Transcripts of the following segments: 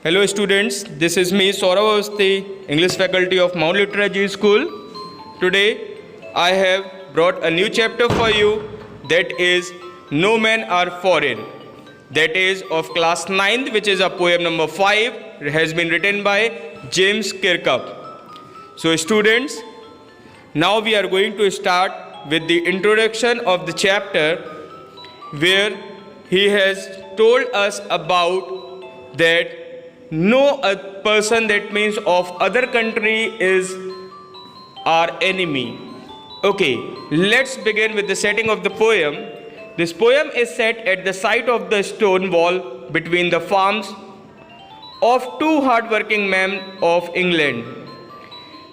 Hello students, this is me Saurav Awasthi, English faculty of Mount Literature School. Today I have brought a new chapter for you, that is No Men Are Foreign. That is of class 9th, which is a poem number 5. It has been written by James Kirkup. So students, now we are going to start with the introduction of the chapter, where he has told us about that no person, that means of other country, is our enemy. Okay, let's begin with the setting of the poem. This poem is set at the site of the stone wall between the farms of two hard-working men of England,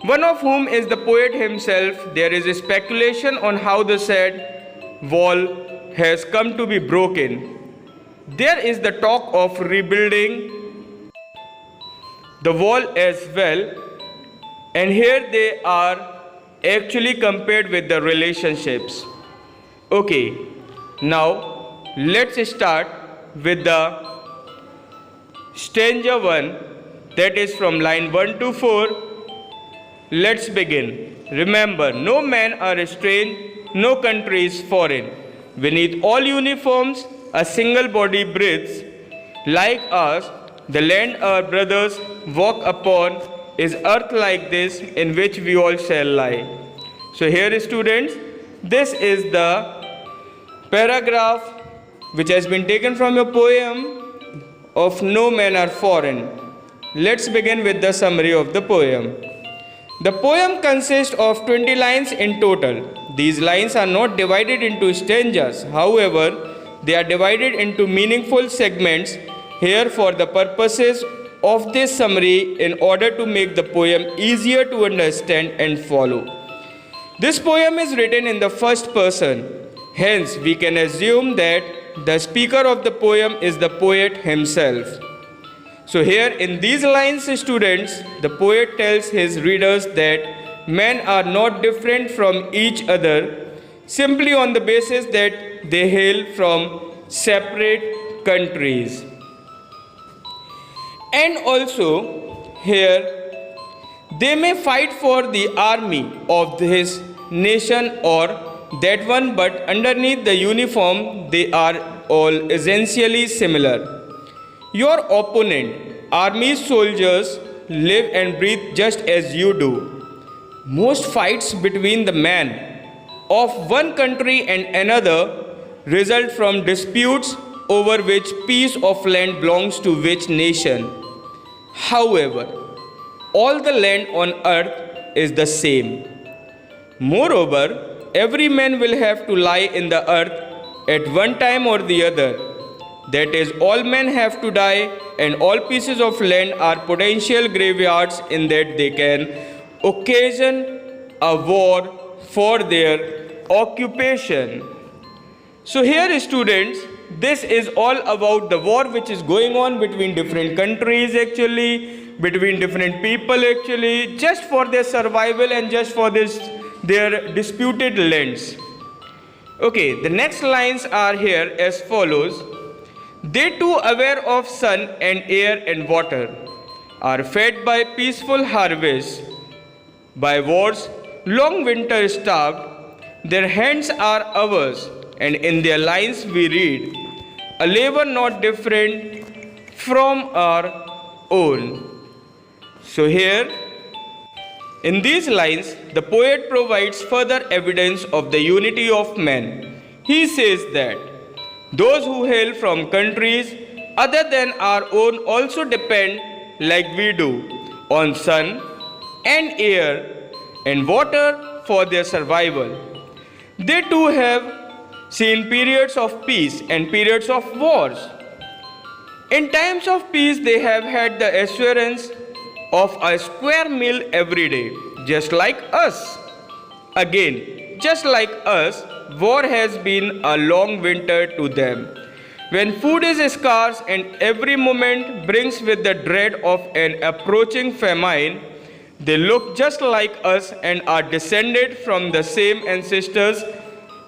one of whom is the poet himself. There is a speculation on how the said wall has come to be broken. There is the talk of rebuilding the wall as well, and here they are actually compared with the relationships. Okay, now let's start with the stanza 1, that is from line 1 to 4. Let's begin. Remember, no men are strange, no country is foreign. Beneath all uniforms, a single body breathes. Like us, the land our brothers walk upon is earth like this, in which we all shall lie. So here, students, this is the paragraph which has been taken from your poem of No Men Are Foreign. Let's begin with the summary of the poem. The poem consists of 20 lines in total. These lines are not divided into stanzas. However, they are divided into meaningful segments here for the purposes of this summary, in order to make the poem easier to understand and follow. This poem is written in the first person. Hence, we can assume that the speaker of the poem is the poet himself. So here in these lines, students, the poet tells his readers that men are not different from each other simply on the basis that they hail from separate countries. And also here, they may fight for the army of his nation or that one, but underneath the uniform they are all essentially similar. Your opponent, army soldiers, live and breathe just as you do. Most fights between the men of one country and another result from disputes over which piece of land belongs to which nation. However, all the land on earth is the same. Moreover, every man will have to lie in the earth at one time or the other. That is, all men have to die, and all pieces of land are potential graveyards, in that they can occasion a war for their occupation. So here, students, this is all about the war which is going on between different countries, actually, between different people, actually, just for their survival and just for their disputed lands. Okay, the next lines are here as follows. They too, aware of sun and air and water, are fed by peaceful harvests, by wars, long winter starved. Their hands are ours, and in their lines we read, a labor not different from our own. So here, in these lines, the poet provides further evidence of the unity of men. He says that those who hail from countries other than our own also depend, like we do, on sun and air and water for their survival. They too have seen periods of peace and periods of wars. In times of peace, they have had the assurance of a square meal every day, just like us. Again, just like us, war has been a long winter to them, when food is scarce and every moment brings with the dread of an approaching famine. They look just like us and are descended from the same ancestors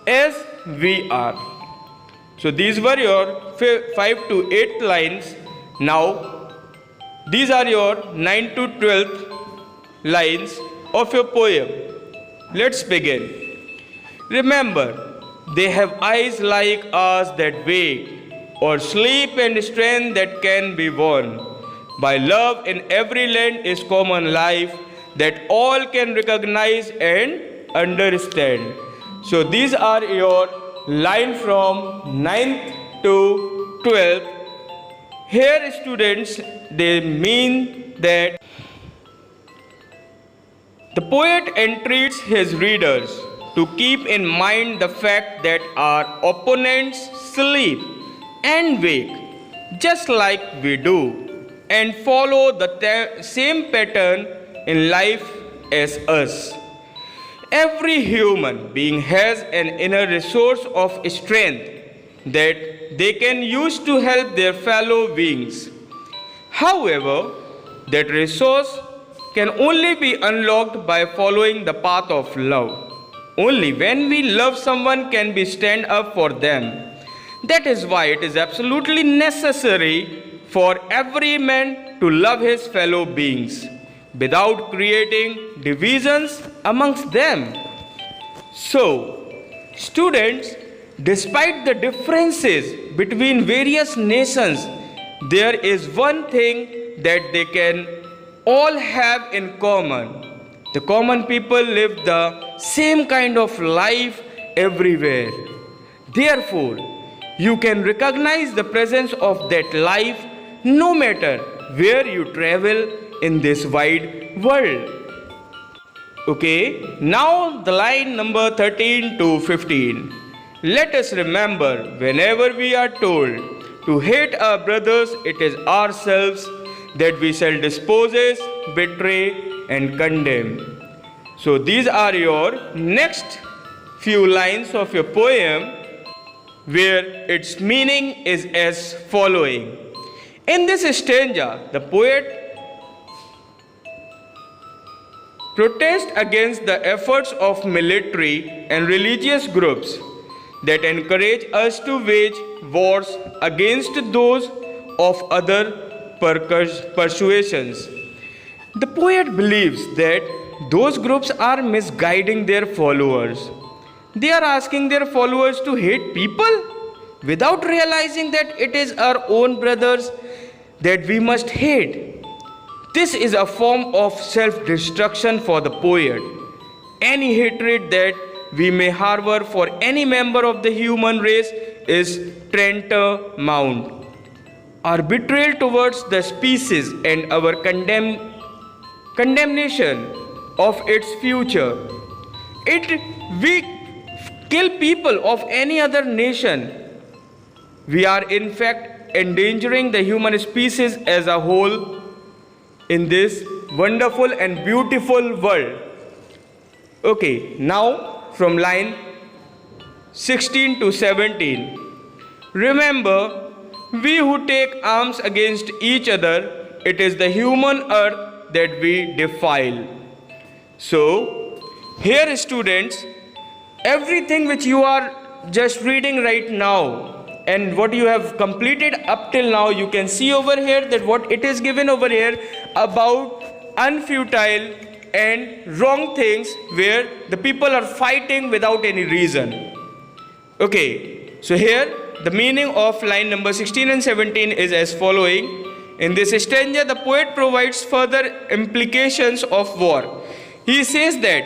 as we are. So these were your 5 to 8 lines. Now These are your 9 to 12th lines of your poem. Let's begin. Remember, they have eyes like ours that wake, or sleep and strength that can be won. By love in every land is common life that all can recognize and understand. So these are your line from 9th to 12th. Here students, they mean that the poet entreats his readers to keep in mind the fact that our opponents sleep and wake just like we do and follow the same pattern in life as us. Every human being has an inner resource of strength that they can use to help their fellow beings. However, that resource can only be unlocked by following the path of love. Only when we love someone can we stand up for them. That is why it is absolutely necessary for every man to love his fellow beings without creating divisions amongst them. So, students, despite the differences between various nations, there is one thing that they can all have in common. The common people live the same kind of life everywhere. Therefore, you can recognize the presence of that life no matter where you travel in this wide world. Okay, now the line number 13 to 15. Let us remember, whenever we are told to hate our brothers, it is ourselves that we shall dispose, betray, and condemn. So these are your next few lines of your poem, where its meaning is as following. In this stanza, the poet protests against the efforts of military and religious groups that encourage us to wage wars against those of other persuasions. The poet believes that those groups are misguiding their followers. They are asking their followers to hate people without realizing that it is our own brothers that we must hate. This is a form of self-destruction for the poet. Any hatred that we may harbor for any member of the human race is tantamount. Our betrayal towards the species and our condemnation of its future. We kill people of any other nation, we are in fact endangering the human species as a whole in this wonderful and beautiful world. Okay, now from line 16 to 17. Remember, we who take arms against each other, it is the human earth that we defile. So, here students, everything which you are just reading right now and what you have completed up till now, you can see over here that what it is given over here about unfutile and wrong things where the people are fighting without any reason. Okay, so here the meaning of line number 16 and 17 is as following. In this stanza, the poet provides further implications of war. He says that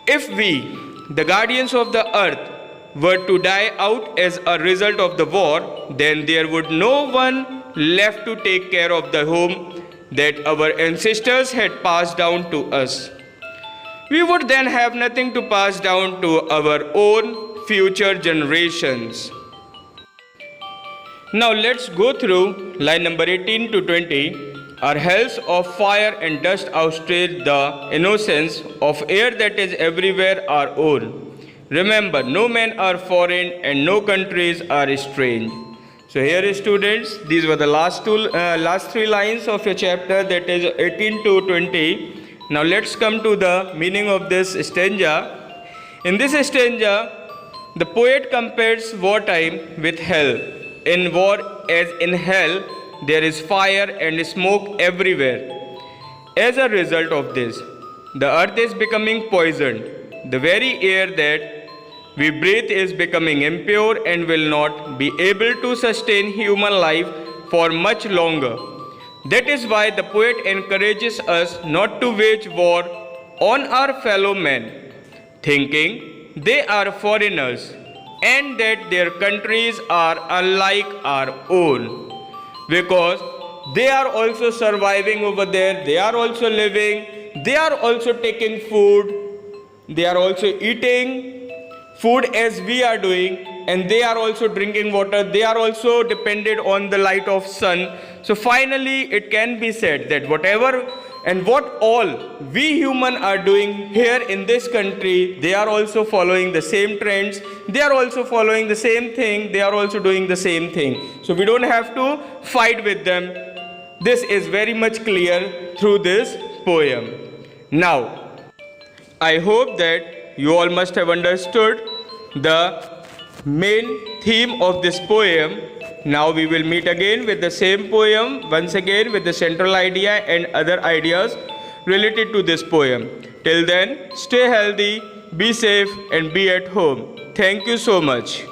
if we, the guardians of the earth, were to die out as a result of the war, then there would no one left to take care of the home that our ancestors had passed down to us. We would then have nothing to pass down to our own future generations. Now let's go through line number 18 to 20. Our hells of fire and dust outstrip the innocence of air that is everywhere our own. Remember, no men are foreign and no countries are strange. So here students, these were the last three lines of your chapter, that is 18 to 20. Now let's come to the meaning of this stanza. In this stanza, the poet compares wartime with hell. In war as in hell, there is fire and smoke everywhere. As a result of this, the earth is becoming poisoned. The very air that we breathe is becoming impure and will not be able to sustain human life for much longer. That is why the poet encourages us not to wage war on our fellow men, thinking they are foreigners and that their countries are unlike our own. Because they are also surviving over there, they are also living, they are also taking food, they are also eating food as we are doing, and they are also drinking water, they are also dependent on the light of sun. So finally it can be said that whatever and what all we human are doing here in this country, they are also following the same trends, they are also following the same thing, they are also doing the same thing. So we don't have to fight with them. This is very much clear through this poem. Now, I hope that you all must have understood the main theme of this poem. Now we will meet again with the same poem, once again with the central idea and other ideas related to this poem. Till then, stay healthy, be safe and be at home. Thank you so much.